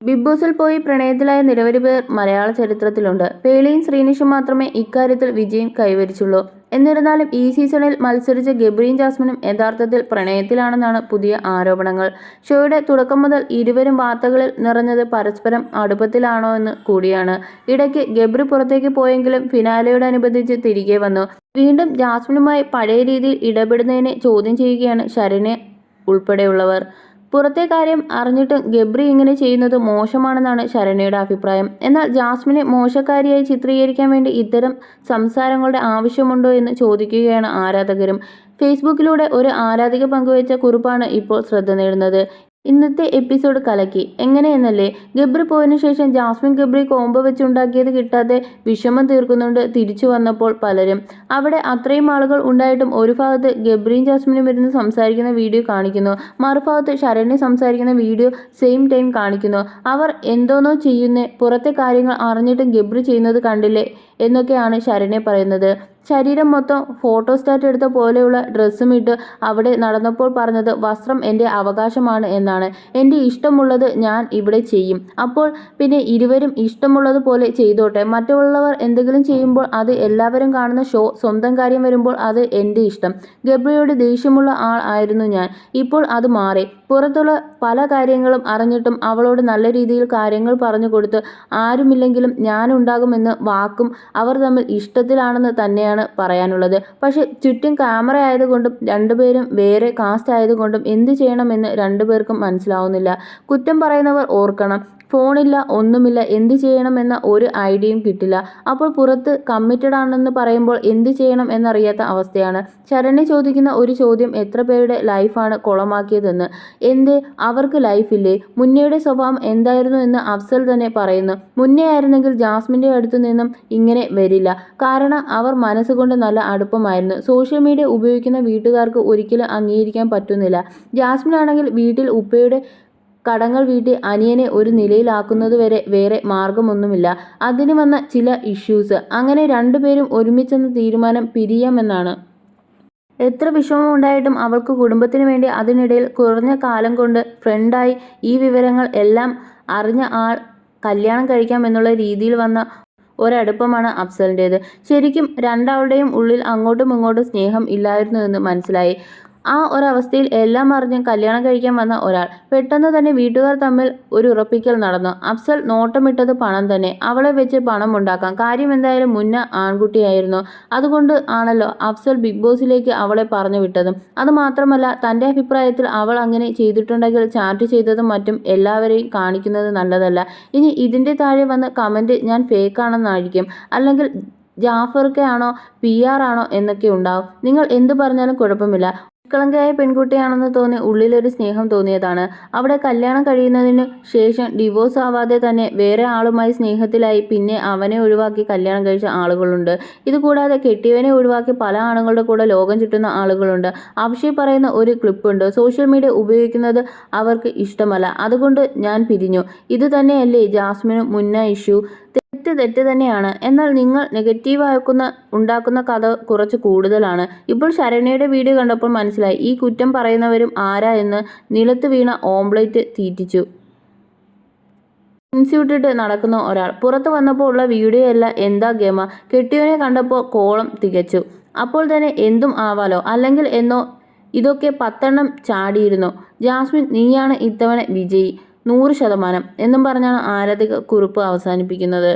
Big ബോസിൽ പോയി പ്രണയത്തിലായ നിരവധി പേർ മലയാള ചരിത്രത്തിലുണ്ട്. പേളിയും ശ്രീനിഷും മാത്രമേ ഇക്കാര്യത്തിൽ വിജയം കൈവരിച്ചുള്ളൂ. എന്നിരുന്നാലും ഈ സീസണിൽ മത്സരിച്ച ഗബ്രിയും ജാസ്മിനും യഥാർത്ഥത്തിൽ പ്രണയത്തിലാണെന്നാണ് പുതിയ ആരോപണങ്ങൾ. ഷോയുടെ തുടക്കം മുതൽ ഇരുവരും വാർത്തകളിൽ നിറഞ്ഞത് പരസ്പരം അടുപ്പത്തിലാണോ എന്ന് കൂടിയാണ്. ഇടയ്ക്ക് ഗബ്രി പുറത്തേക്ക് പോയെങ്കിലും ഫിനാലെയോടനുബന്ധിച്ച് തിരികെ വന്നു. വീണ്ടും ജാസ്മിനുമായി പഴയ രീതിയിൽ ഇടപെടുന്നതിനെ ചോദ്യം ചെയ്യുകയാണ് ശരണ്യ ഉൾപ്പെടെയുള്ളവർ. പുറത്തെ കാര്യം അറിഞ്ഞിട്ടും ഗബ്രി ഇങ്ങനെ ചെയ്യുന്നത് മോശമാണെന്നാണ് ശരണ്യയുടെ അഭിപ്രായം. എന്നാൽ ജാസ്മിനെ മോശക്കാരിയായി ചിത്രീകരിക്കാൻ വേണ്ടി ഇത്തരം സംസാരങ്ങളുടെ ആവശ്യമുണ്ടോ എന്ന് ചോദിക്കുകയാണ് ആരാധകരും. ഫേസ്ബുക്കിലൂടെ ഒരു ആരാധിക പങ്കുവച്ച കുറിപ്പാണ് ഇപ്പോൾ ശ്രദ്ധ നേടുന്നത്. ഇന്നത്തെ എപ്പിസോഡ് കലക്കി. എങ്ങനെയെന്നല്ലേ? ഗബ്രി പോയതിനു ശേഷം ജാസ്മിൻ ഗബ്രി കോംബോ വെച്ചുണ്ടാക്കിയത് കിട്ടാതെ വിഷമം തീർക്കുന്നുണ്ട് തിരിച്ചു വന്നപ്പോൾ പലരും. അവിടെ അത്രയും ആളുകൾ ഉണ്ടായിട്ടും ഒരു ഭാഗത്ത് ഗബ്രിയും ജാസ്മിനും ഇരുന്ന് സംസാരിക്കുന്ന വീഡിയോ കാണിക്കുന്നു, മറുഭാഗത്ത് ശരണ്യ സംസാരിക്കുന്ന വീഡിയോ സെയിം ടൈം കാണിക്കുന്നു. അവർ എന്തോന്നോ ചെയ്യുന്നേ, പുറത്തെ കാര്യങ്ങൾ അറിഞ്ഞിട്ടും ഗബ്രി ചെയ്യുന്നത് കണ്ടില്ലേ എന്നൊക്കെയാണ് ശരണ്യ പറയുന്നത്. ശരീരം മൊത്തം ഫോട്ടോസ്റ്റാറ്റ് എടുത്ത പോലെയുള്ള ഡ്രസ്സും ഇട്ട് അവിടെ നടന്നപ്പോൾ പറഞ്ഞത് വസ്ത്രം എൻ്റെ അവകാശമാണ് എന്നാണ്. എൻ്റെ ഇഷ്ടമുള്ളത് ഞാൻ ഇവിടെ ചെയ്യും. അപ്പോൾ പിന്നെ ഇരുവരും ഇഷ്ടമുള്ളത് പോലെ ചെയ്തോട്ടെ. മറ്റുള്ളവർ എന്തെങ്കിലും ചെയ്യുമ്പോൾ അത് എല്ലാവരും കാണുന്ന ഷോ, സ്വന്തം കാര്യം വരുമ്പോൾ അത് എൻ്റെ ഇഷ്ടം. ഗബ്രിയോട് ദേഷ്യമുള്ള ആൾ ആയിരുന്നു ഞാൻ. ഇപ്പോൾ അത് മാറി. പുറത്തുള്ള പല കാര്യങ്ങളും അറിഞ്ഞിട്ടും അവളോട് നല്ല രീതിയിൽ കാര്യങ്ങൾ പറഞ്ഞു കൊടുത്ത് ആരുമില്ലെങ്കിലും ഞാനുണ്ടാകുമെന്ന് വാക്കും അവർ തമ്മിൽ ഇഷ്ടത്തിലാണെന്ന് തന്നെയാണ് പറയാനുള്ളത്. പക്ഷെ ചുറ്റും ക്യാമറ ആയതുകൊണ്ടും രണ്ടുപേരും വേറെ കാസ്റ്റ് ആയതുകൊണ്ടും എന്ത് ചെയ്യണമെന്ന് രണ്ടുപേർക്കും മനസ്സിലാവുന്നില്ല. കുറ്റം പറയുന്നവർ ഓർക്കണം, ഫോണില്ല, ഒന്നുമില്ല, എന്ത് ചെയ്യണമെന്ന ഒരു ഐഡിയയും കിട്ടില്ല. അപ്പോൾ പുറത്ത് കമ്മിറ്റഡ് ആണെന്ന് പറയുമ്പോൾ എന്ത് ചെയ്യണം എന്നറിയാത്ത അവസ്ഥയാണ്. ശരണ്യ ചോദിക്കുന്ന ഒരു ചോദ്യം, എത്ര പേരുടെ ലൈഫാണ് കുളമാക്കിയതെന്ന്. എന്ത് അവർക്ക് ലൈഫില്ലേ? മുന്നയുടെ സ്വഭാവം എന്തായിരുന്നു എന്ന് അഫ്സൽ തന്നെ പറയുന്നു. മുന്നേ ആയിരുന്നെങ്കിൽ ജാസ്മിൻ്റെ അടുത്തു നിന്നും ഇങ്ങനെ വരില്ല. കാരണം അവർ മനസ്സുകൊണ്ട് നല്ല അടുപ്പമായിരുന്നു. സോഷ്യൽ മീഡിയ ഉപയോഗിക്കുന്ന വീട്ടുകാർക്ക് ഒരിക്കലും അംഗീകരിക്കാൻ പറ്റുന്നില്ല. ജാസ്മിൻ ആണെങ്കിൽ വീട്ടിൽ ഉപ്പയുടെ കടങ്ങൾ വീട്ടി അനിയനെ ഒരു നിലയിലാക്കുന്നതുവരെ വേറെ മാർഗമൊന്നുമില്ല. അതിന് വന്ന ചില ഇഷ്യൂസ്, അങ്ങനെ രണ്ടുപേരും ഒരുമിച്ചെന്ന തീരുമാനം പിരിയാമെന്നാണ്. എത്ര വിഷമമുണ്ടായിട്ടും അവൾക്ക് കുടുംബത്തിന് വേണ്ടി അതിനിടയിൽ കുറഞ്ഞ കാലം കൊണ്ട് ഫ്രണ്ടായി ഈ വിവരങ്ങൾ എല്ലാം അറിഞ്ഞ ആൾ കല്യാണം കഴിക്കാം എന്നുള്ള രീതിയിൽ വന്ന ഒരടുപ്പമാണ് അഫ്സലിൻ്റേത്. ശരിക്കും രണ്ടാളുടെയും ഉള്ളിൽ അങ്ങോട്ടും ഇങ്ങോട്ടും സ്നേഹം ഇല്ലായിരുന്നു എന്ന് മനസ്സിലായി. ആ ഒരവസ്ഥയിൽ എല്ലാം അറിഞ്ഞ് കല്യാണം കഴിക്കാൻ വന്ന ഒരാൾ. പെട്ടെന്ന് തന്നെ വീട്ടുകാർ തമ്മിൽ ഒരു ഉറപ്പിക്കൽ നടന്നു. അഫ്സൽ നോട്ടമിട്ടത് പണം തന്നെ. അവളെ വെച്ച് പണം ഉണ്ടാക്കാം. കാര്യം എന്തായാലും മുന്ന ആൺകുട്ടിയായിരുന്നു. അതുകൊണ്ട് ആണല്ലോ അഫ്സൽ ബിഗ് ബോസിലേക്ക് അവളെ പറഞ്ഞു വിട്ടതും. അതുമാത്രമല്ല, തൻ്റെ അഭിപ്രായത്തിൽ അവൾ അങ്ങനെ ചെയ്തിട്ടുണ്ടെങ്കിൽ ചാറ്റ് ചെയ്തതും മറ്റും എല്ലാവരെയും കാണിക്കുന്നത് നല്ലതല്ല. ഇനി ഇതിൻ്റെ താഴെ വന്ന് കമൻറ്റ് ഞാൻ ഫേക്കാണെന്നായിരിക്കും, അല്ലെങ്കിൽ ജാഫർക്ക് ആണോ PR ആണോ എന്നൊക്കെ ഉണ്ടാവും. നിങ്ങൾ എന്ത് പറഞ്ഞാലും കുഴപ്പമില്ല. നിഷ്കളങ്കയായ പെൺകുട്ടിയാണെന്ന് തോന്നി ഉള്ളിലൊരു സ്നേഹം തോന്നിയതാണ്. അവിടെ കല്യാണം കഴിയുന്നതിനു ശേഷം ഡിവോഴ്സ് ആവാതെ തന്നെ വേറെ ആളുമായി സ്നേഹത്തിലായി പിന്നെ അവനെ ഒഴിവാക്കി കല്യാണം കഴിച്ച ആളുകളുണ്ട്. ഇതുകൂടാതെ കെട്ടിയവനെ ഒഴിവാക്കി പല ആണുങ്ങളുടെ കൂടെ ലോകം ചുറ്റുന്ന ആളുകളുണ്ട്. അഭിഷേക് പറയുന്ന ഒരു ക്ലിപ്പുണ്ട്, സോഷ്യൽ മീഡിയ ഉപയോഗിക്കുന്നത് അവർക്ക് ഇഷ്ടമല്ല, അതുകൊണ്ട് ഞാൻ പിരിഞ്ഞു. ഇത് തന്നെയല്ലേ ജാസ്മിനും മുന്ന ഇഷ്യൂ? തെറ്റ് തന്നെയാണ്. എന്നാൽ നിങ്ങൾ നെഗറ്റീവ് ഉണ്ടാക്കുന്ന കഥ കുറച്ച് കൂടുതലാണ്. ഇപ്പോൾ ശരണ്യയുടെ വീഡിയോ കണ്ടപ്പോൾ മനസ്സിലായി ഈ കുറ്റം പറയുന്നവരും ആരാ എന്ന്. നിലത്ത് വീണ ഓംപ്ലേറ്റ് തീറ്റിച്ചു ഇൻസ്യൂട്ടിട്ട് നടക്കുന്ന ഒരാൾ. പുറത്ത് വന്നപ്പോൾ ഉള്ള വീഡിയോ അല്ല, എന്താ ഗമ. കെട്ടിയവനെ കണ്ടപ്പോൾ കോളം തികച്ചു. അപ്പോൾ തന്നെ എന്തും ആവാലോ, അല്ലെങ്കിൽ എന്നോ. ഇതൊക്കെ 10 ചാടിയിരുന്നു. ജാസ്മിൻ നീയാണ് ഇത്തവണ വിജയി 100% എന്നും പറഞ്ഞാണ് ആരാധിക കുറിപ്പ് അവസാനിപ്പിക്കുന്നത്.